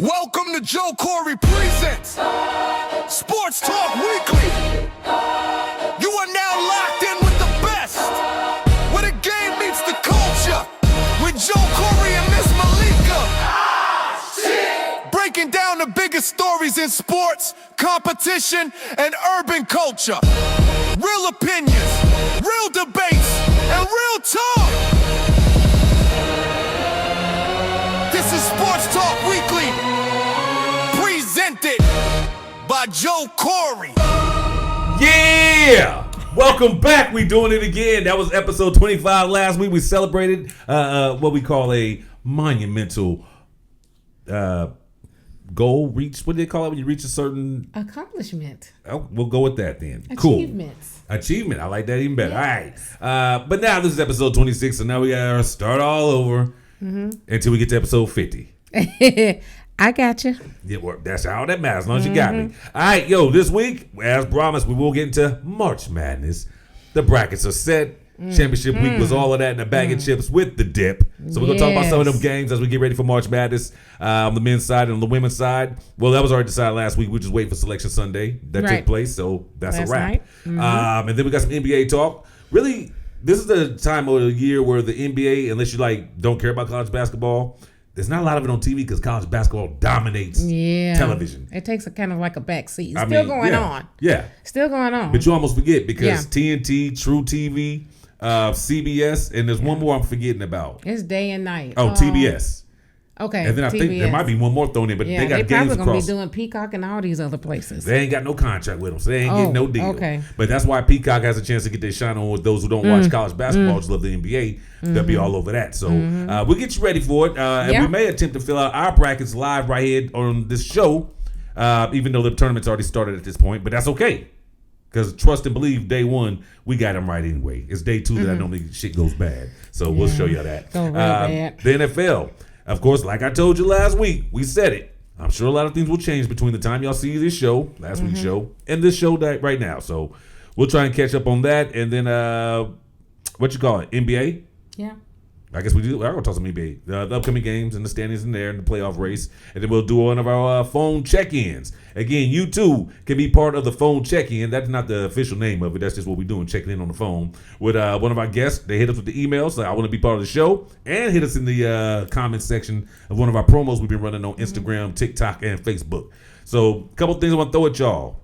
Welcome to Joe Corey Presents Sports Talk Weekly. You are now locked in with the best, where the game meets the culture, with Joe Corey and Miss Malikah. Breaking down the biggest stories in sports, competition, and urban culture. Real opinions, real debates, and real talk. This is Sports Talk Weekly, presented by Joe Corey. Yeah! Welcome back. We doing it again. That was episode 25 last week. We celebrated what we call a monumental goal reach. What do they call it when you reach a certain accomplishment? Oh, we'll go with that then. Achievements. Cool. Achievement. I like that even better. Yes. All right. But now this is episode 26, so now we gotta start all over until we get to episode 50. I got you. Yeah, well, that's all that matters, as long as you got me. All right, yo, this week, as promised, we will get into March Madness. The brackets are set. Championship week was all of that in the bag of chips with the dip. So we're going to talk about some of them games as we get ready for March Madness on the men's side and on the women's side. Well, that was already decided last week. We just waiting for Selection Sunday. That took place, so that's a wrap. And then we got some NBA talk. Really, this is the time of the year where the NBA, unless you don't care about college basketball, there's not a lot of it on TV because college basketball dominates television. It takes a kind of like a backseat. It's still going on. Yeah. Still going on. But you almost forget because TNT, True TV, CBS, and there's one more I'm forgetting about. It's day and night. Oh, TBS. Okay. And then I think there might be one more thrown in, but they got games across. They probably going to be doing Peacock and all these other places. They ain't got no contract with them, so they ain't getting no deal. Okay. But that's why Peacock has a chance to get their shine on with those who don't watch college basketball, just love the NBA. They'll be all over that. So we'll get you ready for it. And we may attempt to fill out our brackets live right here on this show, even though the tournament's already started at this point. But that's okay. Because trust and believe, day one, we got them right anyway. It's day two that I normally shit goes bad. So we'll show you that. Go real bad. The NFL. Of course, like I told you last week, we said it. I'm sure a lot of things will change between the time y'all see this show, last week's show, and this show right now. So we'll try and catch up on that. And then, what you call it, NBA? Yeah. I guess we do. I'm going to talk some NBA. The upcoming games and the standings in there and the playoff race. And then we'll do one of our phone check-ins. Again, you too can be part of the phone check-in. That's not the official name of it. That's just what we're doing, checking in on the phone with one of our guests. They hit us with the emails, like, I want to be part of the show. And hit us in the comment section of one of our promos we've been running on Instagram, TikTok, and Facebook. So a couple things I want to throw at y'all.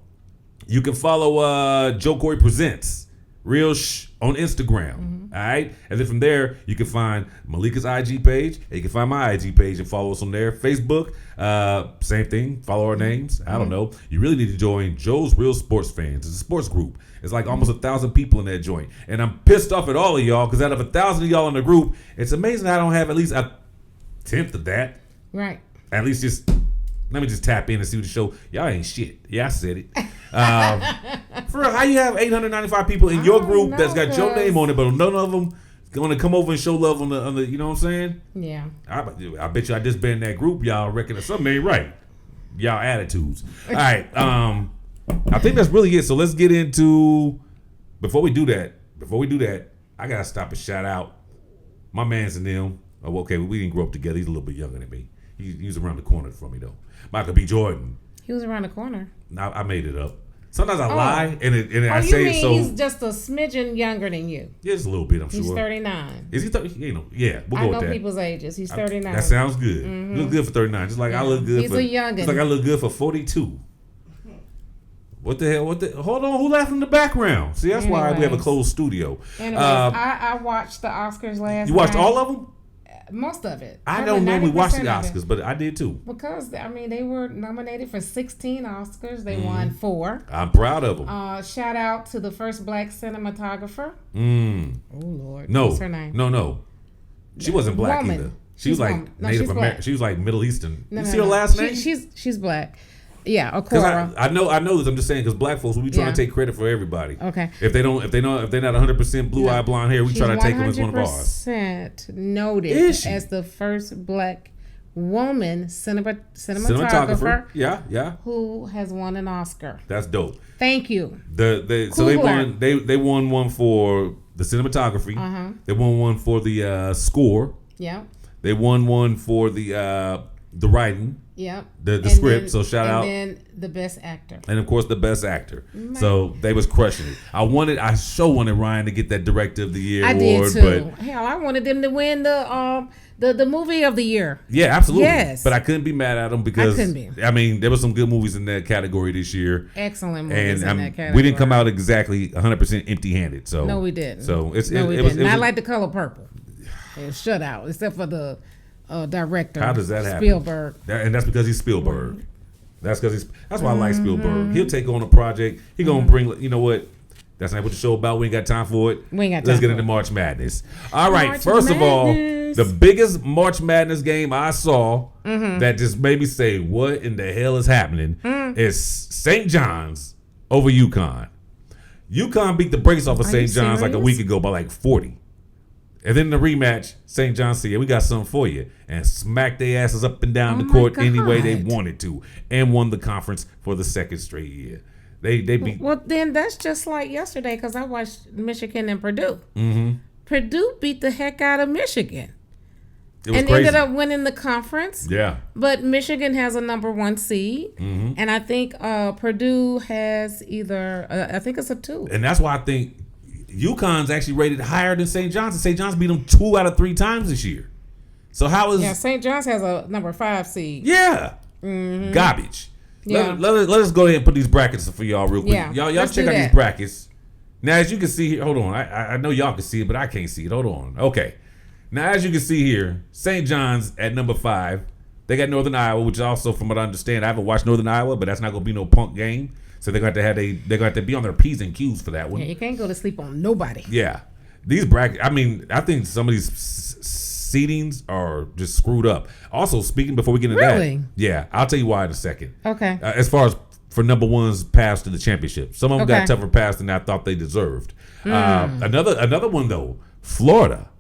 You can follow Joe Corey Presents. Real on Instagram, all right? And then from there, you can find Malikah's IG page, and you can find my IG page and follow us on there. Facebook, same thing, follow our names. I don't know. You really need to join Joe's Real Sports Fans. It's a sports group. It's like almost 1,000 people in that joint. And I'm pissed off at all of y'all because out of 1,000 of y'all in the group, it's amazing I don't have at least a tenth of that. Right. At least just... Let me just tap in and see what the show. Y'all ain't shit. Yeah, I said it. For real, how you have 895 people in your group that's got your name on it, but none of them going to come over and show love on the you know what I'm saying? Yeah. I bet you I just been in that group. Y'all reckon that something ain't right. Y'all attitudes. All right. I think that's really it. So let's get into. Before we do that, I gotta stop and shout out my man's and them. Oh, okay, we didn't grow up together. He's a little bit younger than me. He was around the corner from me though. Michael B. Jordan. He was around the corner. I made it up. Sometimes I lie and I you say mean it so. He's just a smidgen younger than you. Yeah, just a little bit. I'm sure. He's 39. Is he 30? Yeah, we'll go with that. I know people's ages. He's 39. That sounds good. You look good for 39. Just like I look good. He's a youngin'. Just like I look good for 42. What the hell? Hold on. Who laughing in the background? See, that's why we have a closed studio. Anyways, I watched the Oscars last night. You watched all of them? Most of it. I don't normally watch the Oscars, but I did too. Because, they were nominated for 16 Oscars. They won 4. I'm proud of them. Shout out to the first black cinematographer. Oh, Lord. No. What's her name? No. She wasn't black either. She was like Native American. She was like Middle Eastern. You see her last name? She's black. Yeah, Okora. I know this. I'm just saying because black folks, we trying to take credit for everybody. Okay. If they're not 100% blue-eyed blonde hair, we try to take them as one of ours. 100% noted as the first black woman cinematographer. Yeah. Who has won an Oscar? That's dope. Thank you. So they won one for the cinematography. They won one for the score. Yeah. They won one for the the writing, Yep. the script. So shout out. And then the best actor. And of course the best actor. So they was crushing it. I so wanted Ryan to get that Director of the Year award. Did too. But hell, I wanted them to win the movie of the year. yeah, absolutely. Yes. But I couldn't be mad at him because I couldn't be. I mean, there were some good movies in that category this year. Excellent movies in that category. We didn't come out exactly 100% empty-handed. So no, we didn't. So we didn't. Not like The Color Purple. It was shut out, except for the director. How does that happen? Spielberg. And that's because he's Spielberg. That's why I like Spielberg. He'll take on a project. He gonna bring. You know what? That's not what the show about. We ain't got time for it. Let's get into March Madness. All right. March First of all, Madness. the biggest March Madness game I saw that just made me say, "What in the hell is happening?" Is St. John's over UConn. UConn beat the brakes off of St. John's like a week ago by like 40. And then the rematch, St. John said, "Yeah, we got something for you," and smacked their asses up and down the court any way they wanted to, and won the conference for the second straight year. They beat. Well, then that's just like yesterday because I watched Michigan and Purdue. Mm-hmm. Purdue beat the heck out of Michigan. It was and crazy. ended up winning the conference. Yeah. But Michigan has a number 1 seed. Mm-hmm. And I think Purdue has either, I think it's a 2. And that's why I think UConn's actually rated higher than St. John's. And St. John's beat them 2 out of 3 times this year. So how is... Yeah, St. John's has a number 5 seed. Yeah. Mm-hmm. Garbage. Yeah. Let us go ahead and put these brackets for y'all real quick. Yeah, Y'all check out these brackets. Now, as you can see here... Hold on. I know y'all can see it, but I can't see it. Hold on. Okay. Now, as you can see here, St. John's at number 5. They got Northern Iowa, which is also, from what I understand, I haven't watched Northern Iowa, but that's not going to be no punk game. So they're going to have to be on their P's and Q's for that one. Yeah, you can't go to sleep on nobody. Yeah. These brackets, I think some of these seedings are just screwed up. Also, speaking before we get into that. Yeah, I'll tell you why in a second. Okay. As far as for number one's pass to the championship. Some of them got tougher pass than I thought they deserved. Another one, though, Florida.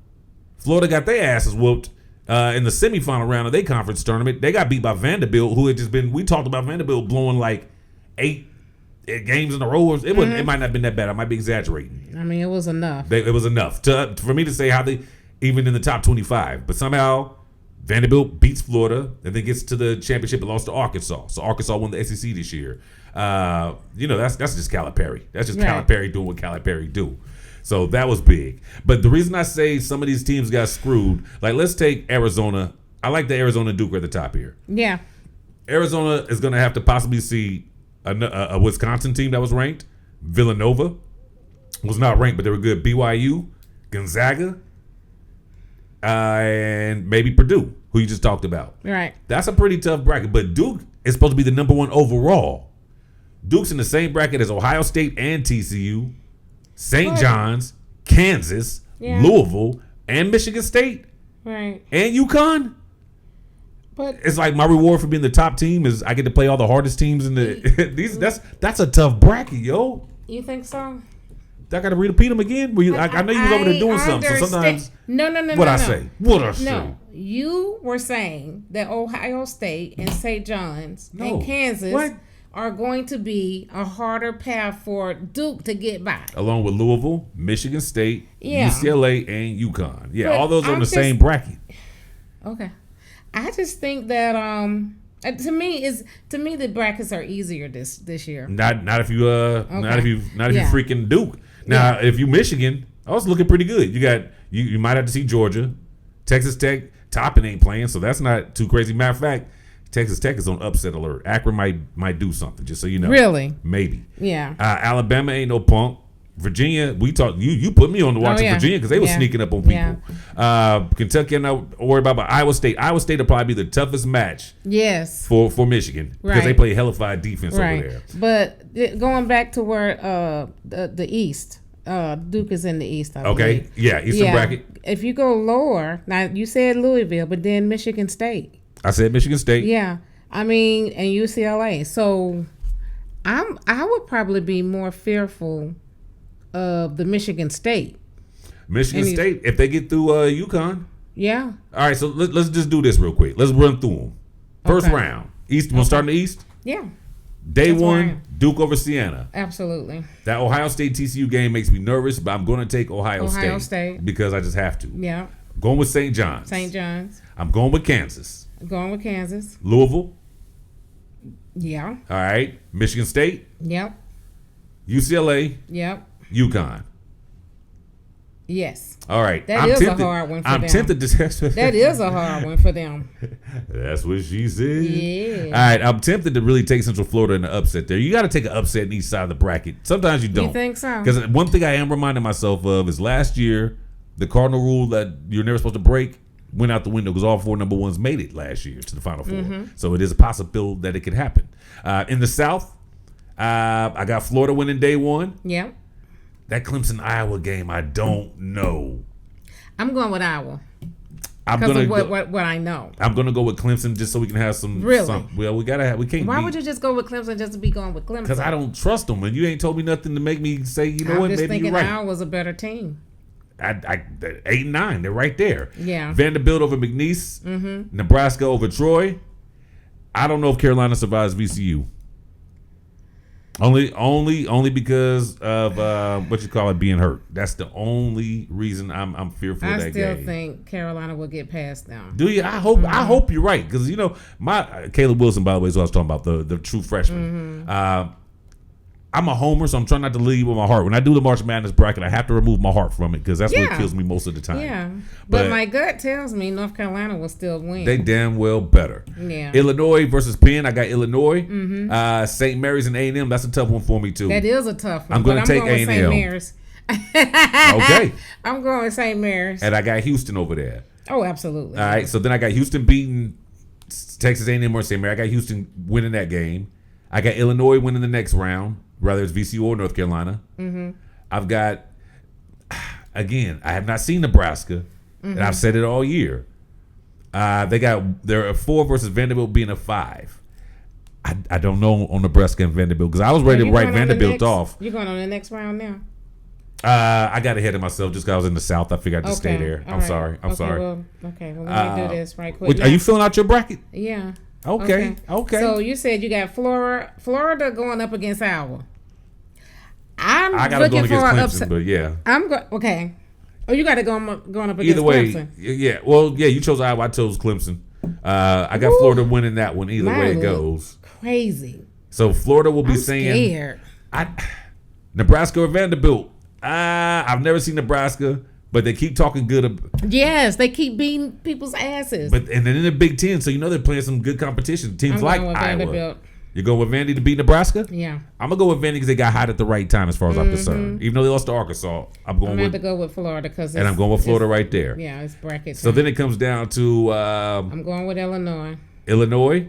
Florida got their asses whooped in the semifinal round of their conference tournament. They got beat by Vanderbilt, who had just been, we talked about Vanderbilt blowing like 8 games in a row. It might not have been that bad. I might be exaggerating. I mean, it was enough. It was enough for me to say how they, even in the top 25. But somehow Vanderbilt beats Florida and then gets to the championship and lost to Arkansas. So Arkansas won the SEC this year. That's just Calipari. That's just Calipari doing what Calipari do. So that was big. But the reason I say some of these teams got screwed, like let's take Arizona. I like the Arizona Duke at the top here. Yeah. Arizona is going to have to possibly see a Wisconsin team that was ranked. Villanova was not ranked, but they were good. BYU, Gonzaga, and maybe Purdue, who you just talked about. Right. That's a pretty tough bracket. But Duke is supposed to be the number 1 overall. Duke's in the same bracket as Ohio State and TCU, St. John's, Kansas, Louisville, and Michigan State. Right. And UConn. But it's like my reward for being the top team is I get to play all the hardest teams in the that's a tough bracket, yo. You think so? I got to repeat them again. I know you was over there doing something. So sometimes no. What I say? No, you were saying that Ohio State and St. John's and Kansas are going to be a harder path for Duke to get by. Along with Louisville, Michigan State, UCLA, and UConn. Yeah, but all those are in the same bracket. Okay. I just think that to me the brackets are easier this year. Not if you freaking Duke. Now if you Michigan, I was looking pretty good. You got you might have to see Georgia, Texas Tech. Toppin ain't playing, so that's not too crazy. Matter of fact, Texas Tech is on upset alert. Akron might do something, just so you know. Really? Maybe. Yeah. Alabama ain't no punk. Virginia, we talked. You put me on to watch Virginia because they were sneaking up on people. Yeah. Kentucky, I'm not worried about. But Iowa State will probably be the toughest match. Yes. For Michigan because they play hellified defense over there. But going back to where the East, Duke is in the East. I believe. Yeah, Eastern bracket. If you go lower, now you said Louisville, but then Michigan State. I said Michigan State. Yeah, I mean, and UCLA. So, I would probably be more fearful of the Michigan State. State, if they get through UConn. Yeah. All right, so let's just do this real quick. Let's run through them. First round, East. We'll start in the East. Yeah. Day one, Duke over Siena. Absolutely. That Ohio State TCU game makes me nervous, but I'm going to take Ohio State because I just have to. Yeah. Going with St. John's. St. John's. I'm going with Kansas. Going with Kansas. Louisville. Yeah. All right. Michigan State. Yep. UCLA. Yep. UConn. Yes. All right. That is a hard one for them. I'm tempted to. That is a hard one for them. That's what she said. Yeah. All right. I'm tempted to really take Central Florida in the upset there. You got to take an upset in each side of the bracket. Sometimes you don't. You think so? Because one thing I am reminding myself of is last year, the cardinal rule that you're never supposed to break went out the window because all 4 number ones made it last year to the Final Four. So it is a possibility that it could happen. In the South, I got Florida winning day 1. Yep. That Clemson-Iowa game, I don't know. I'm going with Iowa. Because of what I know. I'm gonna go with Clemson just so we can have some. Really? Well, we can't. Why would you just go with Clemson just to be going with Clemson? Because I don't trust them, and you ain't told me nothing to make me say, you know what, maybe you're right. Iowa's a better team. 8 and 9, they're right there. Yeah. Vanderbilt over McNeese. Nebraska over Troy. I don't know if Carolina survives VCU. Only because of what you call it being hurt. That's the only reason I'm fearful of that game. I still think Carolina will get past them. Do you? I hope you're right because you know my Caleb Wilson, by the way, is what I was talking about, the true freshman. I'm a homer, so I'm trying not to lead with my heart. When I do the March Madness bracket, I have to remove my heart from it because that's what kills me most of the time. Yeah, but my gut tells me North Carolina will still win. They damn well better. Yeah. Illinois versus Penn. I got Illinois. St. Mary's and A&M. That's a tough one for me too. That is a tough one. I'm going to take A&M. St. Mary's. Okay. I'm going with St. Mary's. And I got Houston over there. Oh, absolutely. All right. So then I got Houston beating Texas A&M or St. Mary. I got Houston winning that game. I got Illinois winning the next round. Whether it's VCU or North Carolina. I've got, again, I have not seen Nebraska, and I've said it all year. They're a 4 versus Vanderbilt being a 5. I don't know on Nebraska and Vanderbilt because I was ready to write Vanderbilt off. You're going on the next round now? I got ahead of myself just because I was in the South. I figured I'd just stay there. I'm sorry. Well, let me do this right quick. Are you filling out your bracket? Yeah. Okay. So you said you got Florida going up against Iowa. I got to go against Clemson, but yeah. Okay. Oh, you got to going up against either way, Clemson. Yeah. Well, yeah, you chose Iowa. I chose Clemson. I got Florida winning that one either way it goes. Crazy. So Florida will be saying Nebraska or Vanderbilt. I've never seen Nebraska. But they keep talking good. Yes, they keep beating people's asses. And then in the Big Ten, so you know they're playing some good competition. Teams like Iowa. Vanderbilt. You go with Vandy to beat Nebraska? Yeah. I'm going to go with Vandy because they got hot at the right time as far as I'm concerned. Even though they lost to Arkansas, I'm going to go with Florida. And I'm going with Florida right there. Yeah, it's bracket time. So then it comes down to... I'm going with Illinois. Illinois?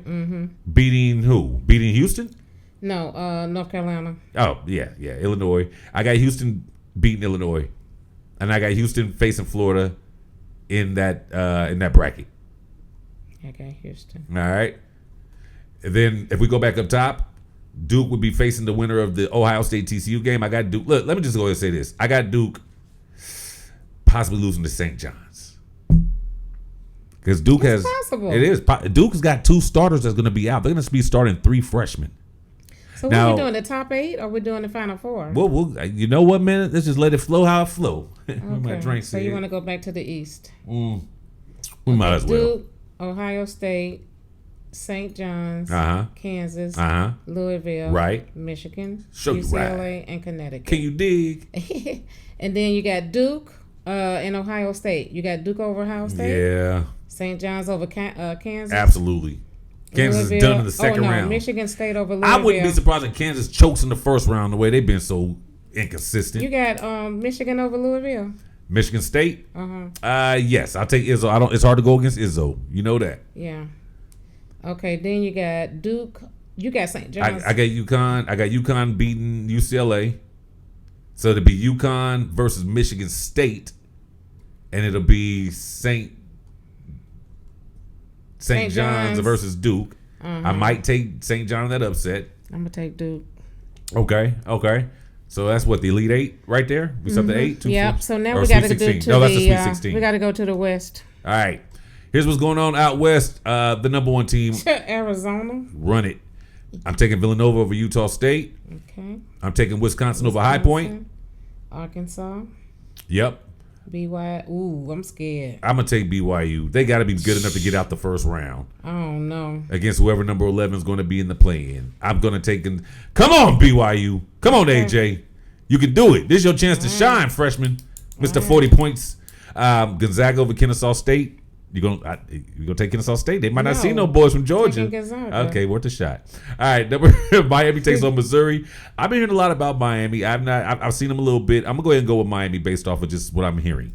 Beating who? Beating Houston? No, North Carolina. Oh, yeah. Illinois. I got Houston beating Illinois. And I got Houston facing Florida in that bracket. I got Houston. All right. And then if we go back up top, Duke would be facing the winner of the Ohio State TCU game. I got Duke. Look, let me just go ahead and say this. I got Duke possibly losing to St. John's. Because Duke it's possible. It is. Duke has got 2 starters that's going to be out. They're going to be starting 3 freshmen. So what are we doing, the top 8 or we doing the Final 4? Well, you know what, man? Let's just let it flow how it flow. Okay. So you want to go back to the East? We might as well. Duke, Ohio State, St. John's, Kansas, Louisville, Michigan, UCLA, and Connecticut. Can you dig? And then you got Duke and Ohio State. You got Duke over Ohio State? Yeah. St. John's over Kansas? Absolutely. Kansas is done in the second round. Michigan State over Louisville. I wouldn't be surprised if Kansas chokes in the first round the way they've been so inconsistent. You got Michigan over Louisville. Michigan State? Yes, I'll take Izzo. It's hard to go against Izzo. You know that. Yeah. Okay, then you got Duke. You got St. John's. I got UConn. I got UConn beating UCLA. So it'll be UConn versus Michigan State, and it'll be St. John's versus Duke. I might take St. John in that upset. I'm gonna take Duke. Okay. So that's what the Elite 8 right there. We set the 8. Yep. So now we got to go to that's the Sweet 16. We got to go to the West. All right. Here's what's going on out west. The number 1 team, Arizona. Run it. I'm taking Villanova over Utah State. Okay. I'm taking Wisconsin over High Point. Arkansas. Yep. Ooh, I'm scared. I'm gonna take BYU. They got to be good enough to get out the first round. I don't know. Against whoever number 11 is going to be in the play-in. I'm gonna take. Come on, BYU. Come on, AJ. You can do it. This is your chance to shine, freshman. Mr. 40 points. Gonzaga over Kennesaw State. You gonna take Kennesaw State? They might not see no boys from Georgia. Okay, worth a shot. All right, Miami takes on Missouri. I've been hearing a lot about Miami. I've seen them a little bit. I'm gonna go ahead and go with Miami based off of just what I'm hearing.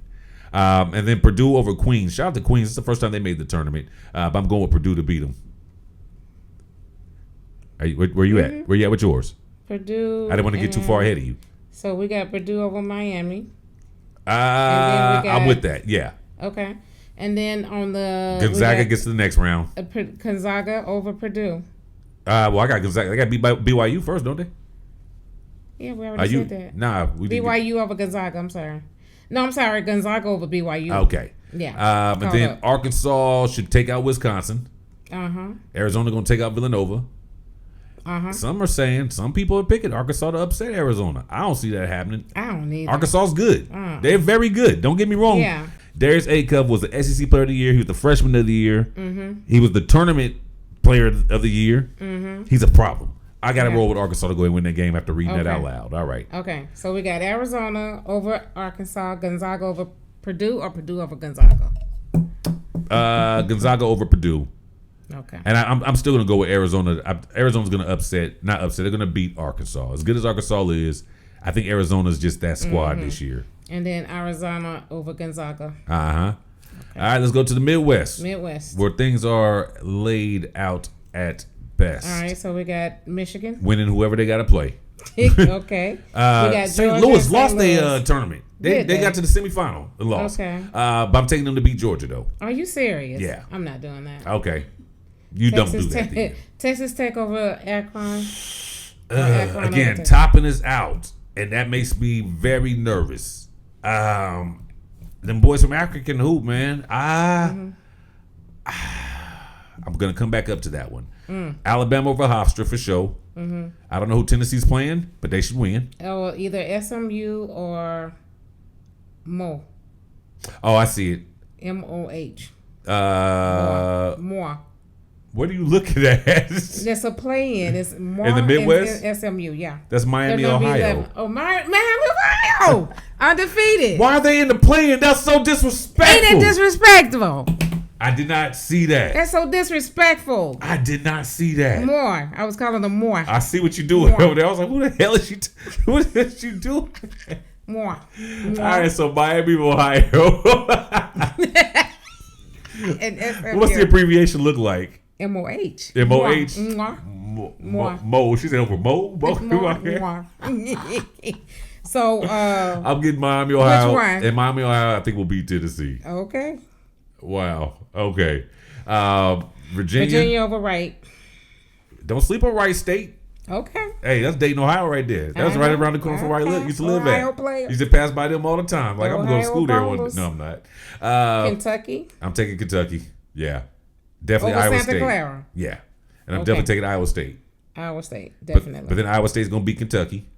And then Purdue over Queens. Shout out to Queens. It's the first time they made the tournament. But I'm going with Purdue to beat them. Where you at? Where you at with yours? Purdue. I didn't want to get too far ahead of you. So we got Purdue over Miami. I'm with that. Yeah. Okay. And then on the Gonzaga gets to the next round. Gonzaga over Purdue. Well, I got Gonzaga. They got beat by BYU first, don't they? Yeah, we already said that. Nah, we did. BYU over Gonzaga. I'm sorry. No, I'm sorry. Gonzaga over BYU. Okay. Yeah. And then Arkansas should take out Wisconsin. Uh-huh. Arizona going to take out Villanova. Uh-huh. Some people are picking Arkansas to upset Arizona. I don't see that happening. I don't need Arkansas's good. They're very good. Don't get me wrong. Yeah. Darius Acuff was the SEC Player of the Year. He was the Freshman of the Year. Mm-hmm. He was the Tournament Player of the Year. Mm-hmm. He's a problem. I got to roll with Arkansas to go and win that game after reading that out loud. All right. Okay. So we got Arizona over Arkansas, Gonzaga over Purdue, or Purdue over Gonzaga? Gonzaga over Purdue. Okay. And I'm still going to go with Arizona. Arizona's going to not upset. They're going to beat Arkansas. As good as Arkansas is, I think Arizona's just that squad this year. And then Arizona over Gonzaga. Uh-huh. Okay. All right, let's go to the Midwest. Where things are laid out at best. All right, so we got Michigan. Winning whoever they got to play. Okay. We got St. Louis lost their tournament. They got to the semifinal and lost. Okay. But I'm taking them to beat Georgia, though. Are you serious? Yeah. I'm not doing that. Okay. You don't do that then. Texas Tech over Akron. Again, Toppin is out, and that makes me very nervous. Them boys from Akron can hoop, man. I'm going to come back up to that one. Alabama over Hofstra for sure. I don't know who Tennessee's playing, but they should win. Oh, either SMU or Mo. Oh, I see it. MOH. More. What are you looking at? There's a play-in. It's more in the Midwest? SMU, yeah. That's Miami, Ohio. Oh, Miami, Ohio! Undefeated. Why are they in the play-in? That's so disrespectful. Ain't it disrespectful? I did not see that. That's so disrespectful. I did not see that. More. I was calling them more. I see what you're doing over there. I was like, who the hell is what is you doing? More. All right, so Miami, Ohio. And what's the abbreviation look like? MOH. MOH. More. Mo. She said over Mo. More. So I'm getting Miami, Ohio. Which one? And Miami, Ohio, I think will beat Tennessee. Okay. Wow. Okay. Virginia over Wright. Don't sleep on Wright State. Okay. Hey, that's Dayton, Ohio right there. That's right around the corner from where I used to live at. Player. Used to pass by them all the time. Like, I'm going to go to school there one day. No, I'm not. Kentucky. I'm taking Kentucky. Yeah. Definitely over Iowa Santa State. Clara. Yeah. And I'm definitely taking Iowa State. Iowa State, definitely. But then Iowa State's going to beat Kentucky.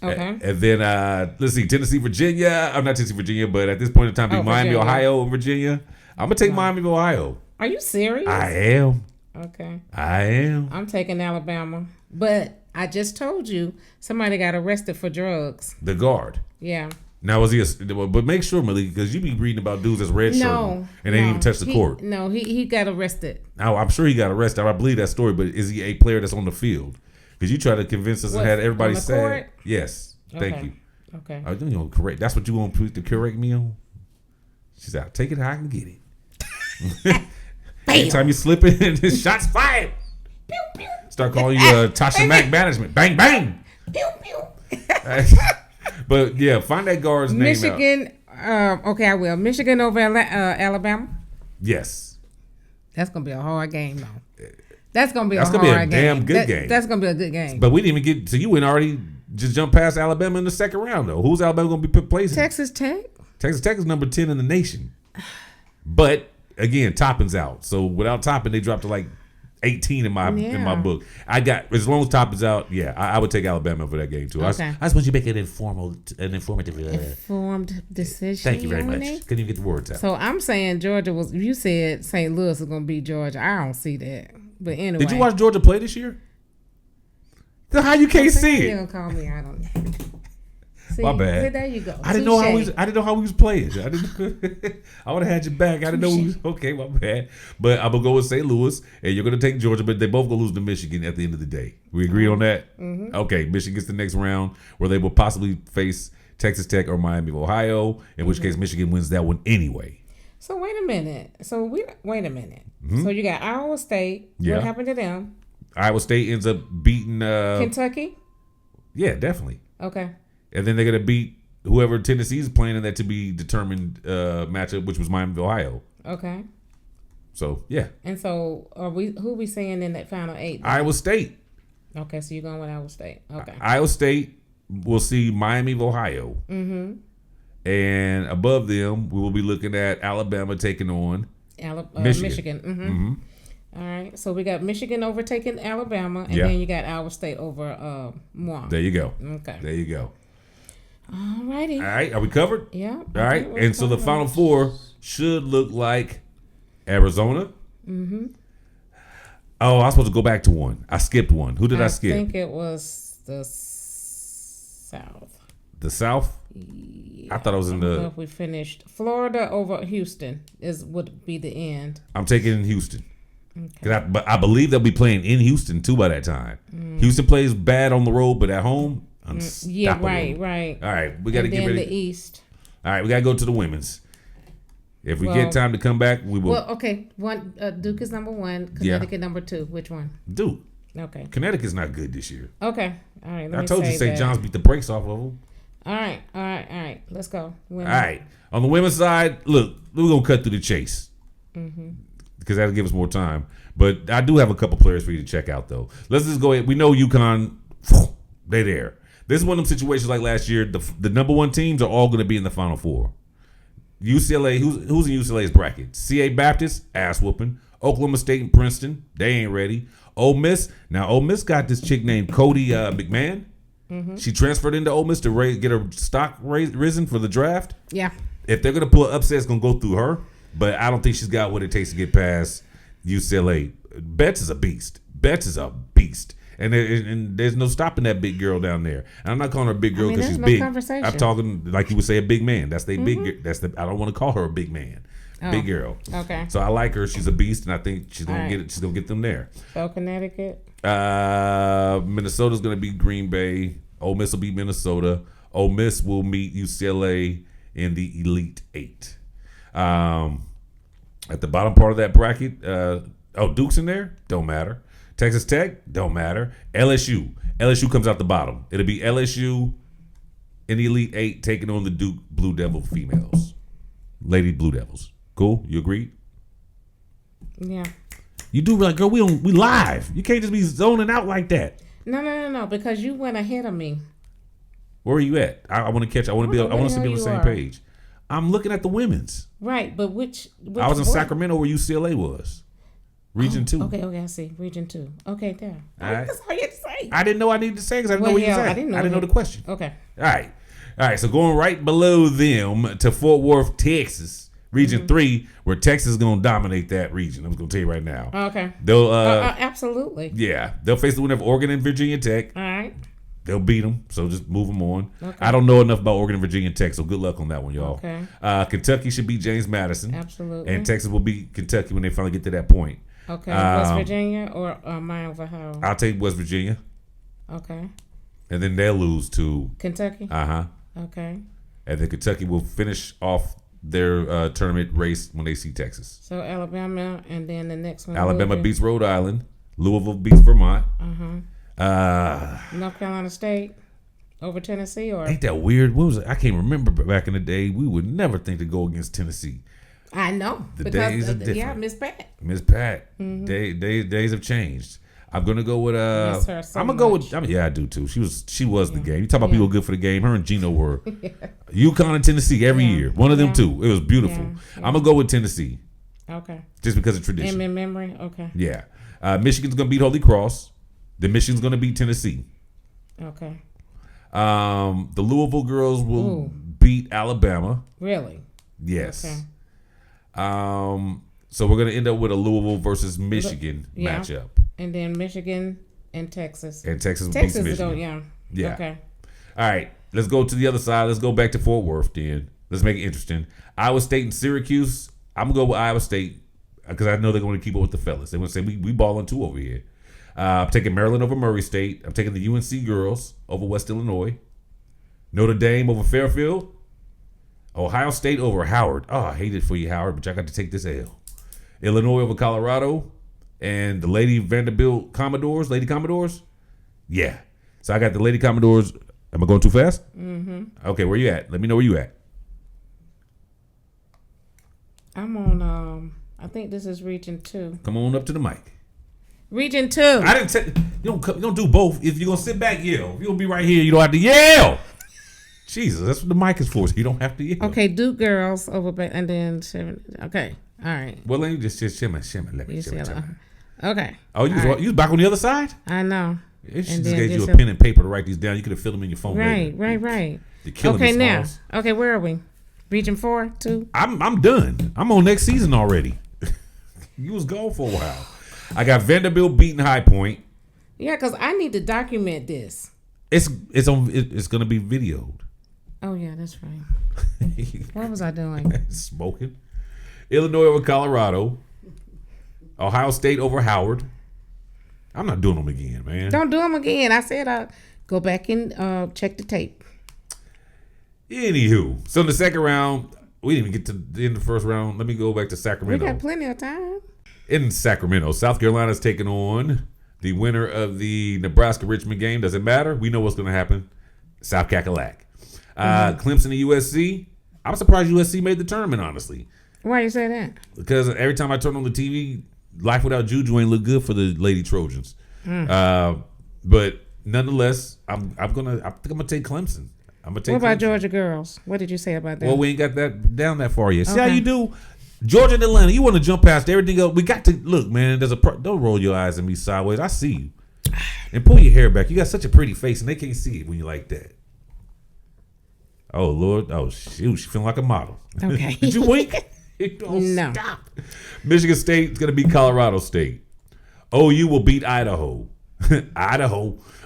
Okay. And then, let's see, Tennessee, Virginia. I'm not Tennessee, Virginia, but at this point in time, be Miami, Virginia. Ohio, and Virginia. I'm going to take Miami, Ohio. Are you serious? I am. Okay. I am. I'm taking Alabama. But I just told you somebody got arrested for drugs. The guard. Yeah. Now, was he but make sure, Malik, because you be reading about dudes that's red shirt and they didn't even touch the court. No, he got arrested. Now, I'm sure he got arrested. I believe that story, but is he a player that's on the field? Because you try to convince us and had everybody say, court? Yes. Thank you. Okay. You know, correct. That's what you want to correct me on? She said, I'll take it how I can get it. Anytime you slip it, shots fired. Pew, pew. Start calling you Tasha Mack management. Bang, bang. Pew, pew. But, yeah, find that guard's name out. Michigan. Okay, I will. Michigan over Alabama. Yes. That's going to be a hard game, though. That's going to be a hard game. That's going to be a damn good game. That's going to be a good game. But we didn't even get – so you went already just jump past Alabama in the second round, though. Who's Alabama going to be placing? Texas Tech. Texas Tech is number 10 in the nation. But, again, Toppin's out. So, without Toppin, they dropped to like 18 in my book. I got as long as top is out. Yeah, I would take Alabama for that game too. Okay. I just want you to make an informative. Informed decision. Thank you very much. Couldn't even get the words out. So I'm saying Georgia was. You said St. Louis is going to beat Georgia. I don't see that. But anyway, did you watch Georgia play this year? Then how you can't see it? You gonna call me out on that. See, my bad. There you go. I didn't know how we was playing. I would have had your back. I didn't know. Okay, my bad. But I'm gonna go with St. Louis, and you're gonna take Georgia. But they both gonna lose to Michigan at the end of the day. We agree on that? Mm-hmm. Okay, Michigan gets the next round where they will possibly face Texas Tech or Miami of Ohio. In which case, Michigan wins that one anyway. So wait a minute. Mm-hmm. So you got Iowa State. Yeah. What happened to them? Iowa State ends up beating Kentucky. Yeah, definitely. Okay. And then they're gonna beat whoever Tennessee's playing in that to be determined matchup, which was Miami of Ohio. Okay. So yeah. And so who are we saying in that final 8? Iowa State. Okay, so you're going with Iowa State. Okay. Iowa State will see Miami of Ohio. Mm-hmm. And above them, we will be looking at Alabama taking on Michigan. Mm-hmm. Mm-hmm. All right. So we got Michigan overtaking Alabama, and then you got Iowa State over Moore. There you go. Okay. There you go. All righty. All right. Are we covered? Yeah. All right. And so the Final Four should look like Arizona. Mm-hmm. Oh, I was supposed to go back to one. I skipped one. Who did I skip? I think it was the South. The South? Yeah. I thought it was in the. If we finished Florida over Houston would be the end. I'm taking Houston. Okay. But I believe they'll be playing in Houston too by that time. Houston plays bad on the road, but at home, unstoppable. Yeah, right. All right, we got to get ready. The East. All right, we got to go to the women's. If we get time to come back, we will. Well, okay. Duke is number 1. Connecticut number 2. Which one? Duke. Okay. Connecticut's not good this year. Okay. All right. I told you St. John's beat the brakes off of them. All right. Let's go. Women. All right. On the women's side, look, we're gonna cut through the chase because that'll give us more time. But I do have a couple players for you to check out, though. Let's just go ahead. We know UConn, they there. This is one of them situations like last year. The number 1 teams are all going to be in the Final Four. UCLA, who's in UCLA's bracket? CA Baptist, ass whooping. Oklahoma State and Princeton, they ain't ready. Ole Miss, now Ole Miss got this chick named Cody McMahon. Mm-hmm. She transferred into Ole Miss to get her stock risen for the draft. Yeah. If they're going to pull an upset, it's going to go through her. But I don't think she's got what it takes to get past UCLA. Betts is a beast. And there's no stopping that big girl down there. And I'm not calling her a big girl because she's big. I'm talking like you would say a big man. That's I don't want to call her a big man. Big girl. Okay. So I like her. She's a beast, and I think she's gonna get it. She's gonna get them there. So Connecticut. Minnesota's gonna beat Green Bay. Ole Miss will beat Minnesota. Ole Miss will meet UCLA in the Elite 8. At the bottom part of that bracket, Duke's in there. Don't matter. Texas Tech, don't matter. LSU comes out the bottom. It'll be LSU in the Elite 8 taking on the Duke Blue Devil females. Lady Blue Devils. Cool? You agree? Yeah. You do like, girl, we live. You can't just be zoning out like that. No, because you went ahead of me. Where are you at? I want to catch. I want us to be on the same page. I'm looking at the women's. Right, but which I was in Sacramento where UCLA was. Region 2. Okay, I see. Region 2. Okay, there. All right. That's all you had to say. I didn't know I needed to say because I didn't know where you was at. I didn't know the question. Okay. All right. So going right below them to Fort Worth, Texas, Region 3, where Texas is going to dominate that region. I'm going to tell you right now. Okay. They'll absolutely. Yeah. They'll face the winner of Oregon and Virginia Tech. All right. They'll beat them, so just move them on. Okay. I don't know enough about Oregon and Virginia Tech, so good luck on that one, y'all. Okay. Kentucky should beat James Madison. Absolutely. And Texas will beat Kentucky when they finally get to that point. Okay. West Virginia or Miami of Ohio? I'll take West Virginia. Okay. And then they'll lose to Kentucky? Uh-huh. Okay. And then Kentucky will finish off their tournament race when they see Texas. So Alabama, and then the next one. Alabama beats Rhode Island. Louisville beats Vermont. Uh-huh. North Carolina State over Tennessee, or ain't that weird? What was it? I can't remember back in the day. We would never think to go against Tennessee. I know. The days are different. Yeah, Miss Pat. Mm-hmm. Days have changed. I'm gonna go with Miss her so I'm gonna go with. Yeah, I do too. She was the game. You talk about people good for the game. Her and Gino were. UConn and Tennessee every year. One of them two. It was beautiful. I'm gonna go with Tennessee. Okay. Just because of tradition. And in memory. Okay. Yeah. Michigan's going to beat Holy Cross. Then Michigan's going to beat Tennessee. Okay. The Louisville girls will beat Alabama. Really? Yes. Okay. So we're going to end up with a Louisville versus Michigan matchup. And then Michigan and Texas. And Texas beats Michigan. Yeah. Okay. All right. Let's go to the other side. Let's go back to Fort Worth then. Let's make it interesting. Iowa State and Syracuse. I'm going to go with Iowa State because I know they're going to keep up with the fellas. They're going to say, we balling too over here. I'm taking Maryland over Murray State. I'm taking the UNC girls over West Illinois. Notre Dame over Fairfield. Ohio State over Howard. Oh, I hate it for you, Howard, but y'all got to take this L. Illinois over Colorado. And the Lady Commodores. Yeah. So I got the Lady Commodores. Am I going too fast? Mm-hmm. Okay, where you at? Let me know where you at. I'm on, I think this is Region 2. Come on up to the mic. Region 2. I didn't tell you don't do both. If you're going to sit back, yell. If you're going to be right here, you don't have to yell. Jesus, that's what the mic is for. So you don't have to yell. Okay, Duke girls over, and then, okay, all right. Well, let me just shimmer. Let me shimmer. Okay. Oh, you was back on the other side? I know. It just gave you a pen and paper to write these down. You could have filled them in your phone. Right. You're killing me, now. Smalls. Okay, where are we? Region 4, 2? I'm done. I'm on next season already. You was gone for a while. I got Vanderbilt beating High Point. Yeah, because I need to document this. It's gonna be videoed. Oh yeah, that's right. What was I doing? Smoking. Illinois over Colorado. Ohio State over Howard. I'm not doing them again, man. Don't do them again. I said I'll go back and check the tape. Anywho, so in the second round, we didn't even get to the end of the first round. Let me go back to Sacramento. We got plenty of time. In Sacramento, South Carolina's taking on the winner of the Nebraska-Richmond game. Doesn't matter. We know what's going to happen. South Cackalack. Clemson and USC. I'm surprised USC made the tournament, honestly. Why you say that? Because every time I turn on the TV, life without Juju ain't look good for the Lady Trojans. But nonetheless, I think I'm gonna take Clemson. What about Georgia girls? What did you say about that? Well, we ain't got that down that far yet. See how you do? Georgia and Atlanta, you want to jump past everything else. We got to look, man. Don't roll your eyes at me sideways. I see you, and pull your hair back. You got such a pretty face, and they can't see it when you like that. Oh Lord, oh shoot, she feeling like a model. Okay, did you wink? No. Stop. Michigan State's gonna beat Colorado State. OU will beat Idaho.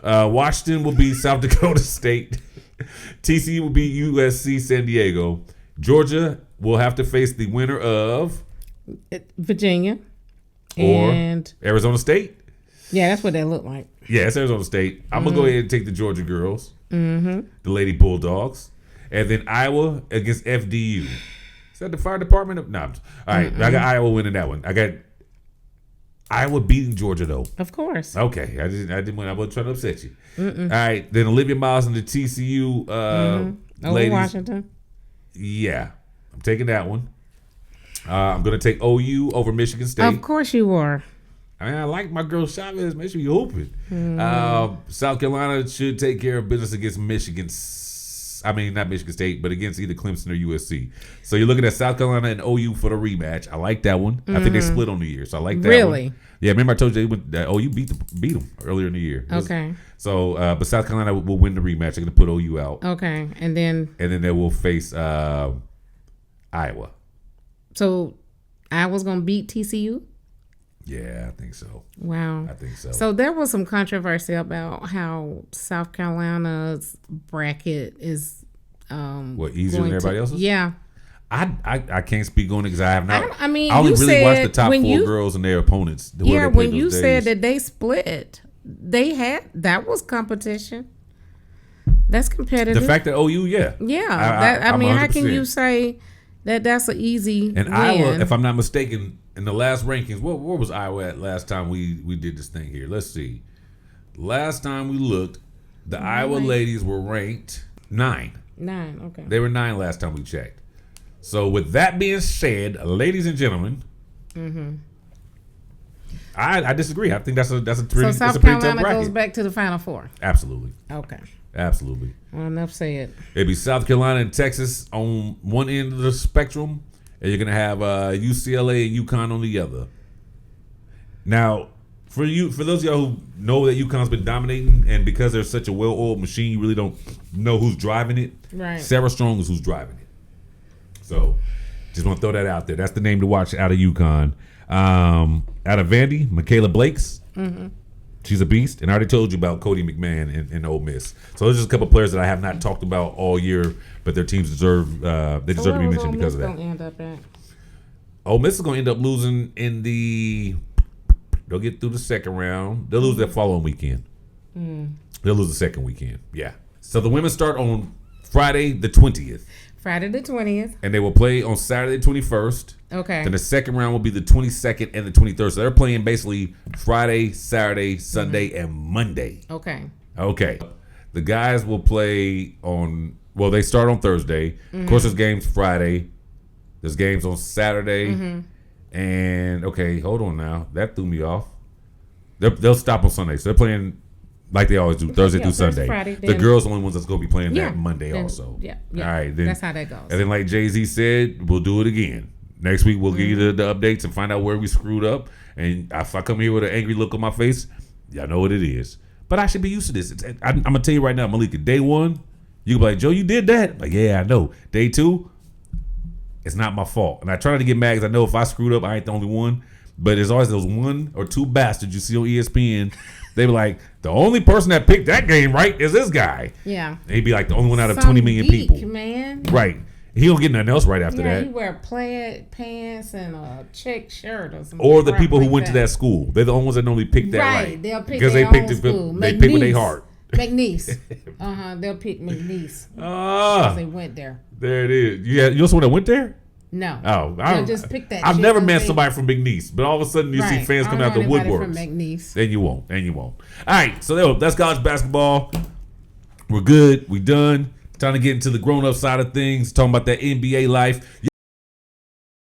Washington will beat South Dakota State. TCU will beat USC San Diego. Georgia will have to face the winner of Virginia and Arizona State. Yeah, that's what they look like. Yeah, it's Arizona State. I'm going to go ahead and take the Georgia girls, the Lady Bulldogs, and then Iowa against FDU. Is that the fire department? No. All right, I got Iowa winning that one. I got Iowa beating Georgia, though. Of course. Okay, I didn't win. I wasn't trying to upset you. All right, then Olivia Miles and the TCU ladies. Washington. Yeah, I'm taking that one. I'm going to take OU over Michigan State. Of course you are. I mean, I like my girl Chavez. Make sure you hooping. South Carolina should take care of business against not Michigan State, but against either Clemson or USC. So you're looking at South Carolina and OU for the rematch. I like that one. I think they split on the year, so I like that really? one. Yeah, remember I told you that OU beat them earlier in the year. Okay. So, but South Carolina will win the rematch. They're going to put OU out. Okay, and then they will face Iowa. So Iowa's going to beat TCU? Yeah, I think so. Wow. I think so. So there was some controversy about how South Carolina's bracket is easier than everybody else's? Yeah. I can't speak on it because I have not. I only really watched the top four girls and their opponents. When you said that they split, that was competition. That's competitive. The fact that OU, yeah. Yeah. How can you say that that's an easy and win? Iowa, if I'm not mistaken, in the last rankings, where was Iowa at last time we did this thing here? Let's see. Last time we looked, the Iowa ladies were ranked 9. 9, okay. They were 9 last time we checked. So with that being said, ladies and gentlemen, I disagree. I think that's a pretty. So South it's a pretty Carolina tough bracket. goes back to the Final Four. Absolutely. Okay. Absolutely. Well, enough said. It'd be South Carolina and Texas on one end of the spectrum, and you're gonna have UCLA and UConn on the other. Now, For those of y'all who know that UConn's been dominating, and because they're such a well-oiled machine, you really don't know who's driving it. Right. Sarah Strong is who's driving it. So, just want to throw that out there. That's the name to watch out of UConn. Out of Vandy, Michaela Blakes. Mm-hmm. She's a beast, and I already told you about Cody McMahon in Ole Miss. So there's just a couple of players that I have not talked about all year, but their teams deserve to be mentioned because of that. End up at? Ole Miss is going to end up losing in the. They'll get through the second round. They'll lose that following weekend. They'll lose the second weekend. Yeah. So the women start on Friday the 20th. Friday the 20th. And they will play on Saturday the 21st. Okay. Then the second round will be the 22nd and the 23rd. So they're playing basically Friday, Saturday, Sunday, and Monday. Okay. Okay. The guys will play on, well, they start on Thursday. Of course, there's games Friday. There's games on Saturday. And, okay, hold on now. That threw me off. They'll stop on Sunday. So they're playing like they always do, Thursday through Sunday. Friday, the girls are the only ones that's going to be playing that Monday then, also. Yeah. All right. Then, that's how that goes. And then like Jay-Z said, we'll do it again. Next week, we'll give you the updates and find out where we screwed up. And if I come here with an angry look on my face, y'all know what it is. But I should be used to this. I'm going to tell you right now, Malikah, day one, you can be like, Joe, you did that? Like, yeah, I know. Day two, it's not my fault. And I try not to get mad because I know if I screwed up, I ain't the only one. But there's always those one or two bastards you see on ESPN. They be like, the only person that picked that game right is this guy. Yeah. They'd be like the only one out of 20 million people. Man. Right. He don't get nothing else right after that. He wear plaid pants and a check shirt or something. Or the people who went to that school. They're the only ones that normally pick that right. They'll pick because their they picked own school. They pick with their heart. McNeese. They'll pick McNeese. Because they went there. There it is. Yeah, you know someone that went there? No. Oh, They'll just pick that. I've never met somebody from McNeese, but all of a sudden you see fans coming out the woodworks. From McNeese. Then you won't. All right, so that's college basketball. We're good. We done. Time to get into the grown-up side of things. Talking about that NBA life.